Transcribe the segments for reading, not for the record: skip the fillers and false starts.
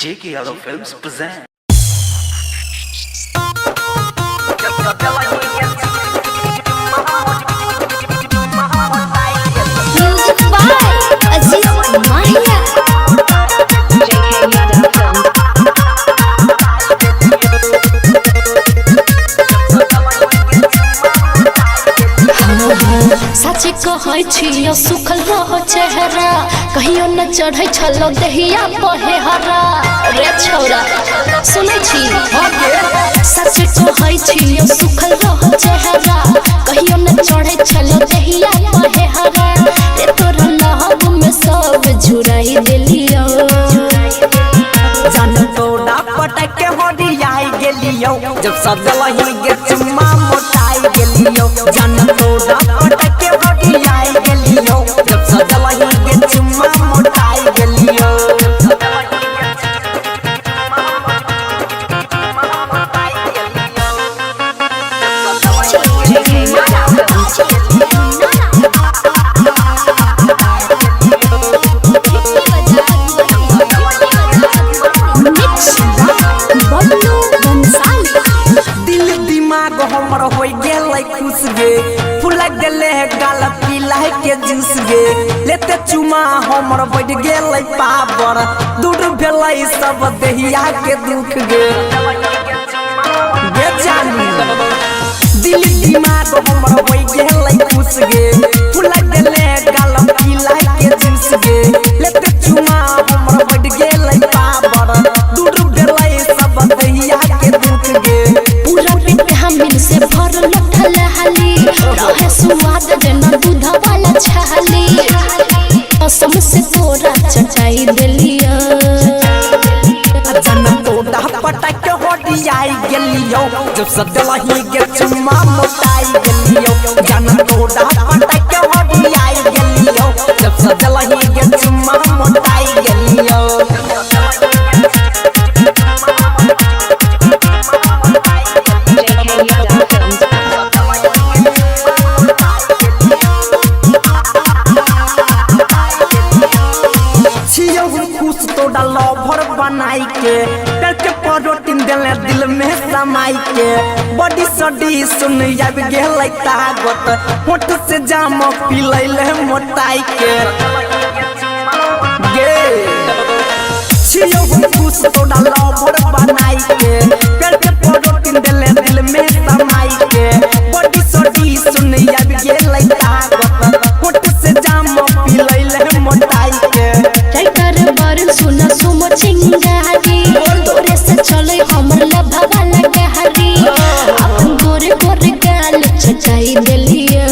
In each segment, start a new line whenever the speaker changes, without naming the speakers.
J.K. Yadav Films present.
Music by Aziz Mahia. J.K. Yadav Films. सच कहै छियो सुखल रहो चेहरा कहियो न चढ़ै छलो देहिया पहे हरा रे छौरा सुनै छी सच कहै छियो सुखल रहो चेहरा कहियो न चढ़ै छलो देहिया पहे हरा रे तोरा लहब में सब झुराई देलियो
जान तोड़ा पटक के होरियाई गेलियो जब सजलही गे चुम्मा मोटाई गेलियो जान तोड़ा पटक के होरियाई गेलियो जब सजलही गे चुम्मा मोटाई गेलियो हमर होई गेलै खुश गे फुला गेले गाल पीला के जूस गे लेते चुमा हमर बढ़ गेलै पावर दूर भेलै सब देहिया के दुख गे बेजानी दिल दिमाग हमर होई गेलै खुश गे फुला गेले गाल पीला के जूस गे लेते चुमा हमर बढ़ गेलै पावर दूर भेलै सब देहिया के दुख गे
पूरा पेट हमिन से भरल ठलहाली रहे स्वाद जना दूध वाला छाली कसम से तोरा चटाई देलियो
जन तोड़ा पटक होरियाई गेलियो जब सजलही गे चुम्मा मोटाई गेलियो जन तोड़ा पटक होरियाई गेलियो जब सजलही गे चुम्मा मोटाई गेलियो खुश तोड़ा लवर बनाई के पेट के प्रोटीन देले दिल में समाई के बॉडी सडी सुन आब गेलै ताकत होठ से जाम पी लैले मोटाई के गे छियो खुश तोड़ा लवर बनाई के पेट के प्रोटीन देले दिल में समाई के बॉडी सडी सुन आब गेलै ताकत होठ से जाम पी लैले मोटाई के
सुना सुमो चिंगारी तोरे से चले हमर लभा वाला गहरी अपन गोरे गोरे गाल चचाई देलियो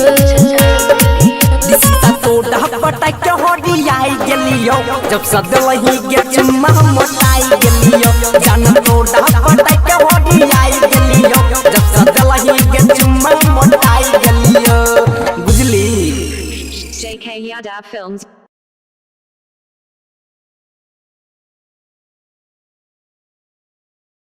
दिसता तोड़ा पटक होरियाई गेलियो जब सजलही गे चुम्मा मोटाई गेलियो जान तोड़ा पटक होरियाई गेलियो जब सजलही गे चुम्मा मोटाई गेलियो बुझली
J.K. Yadav Films.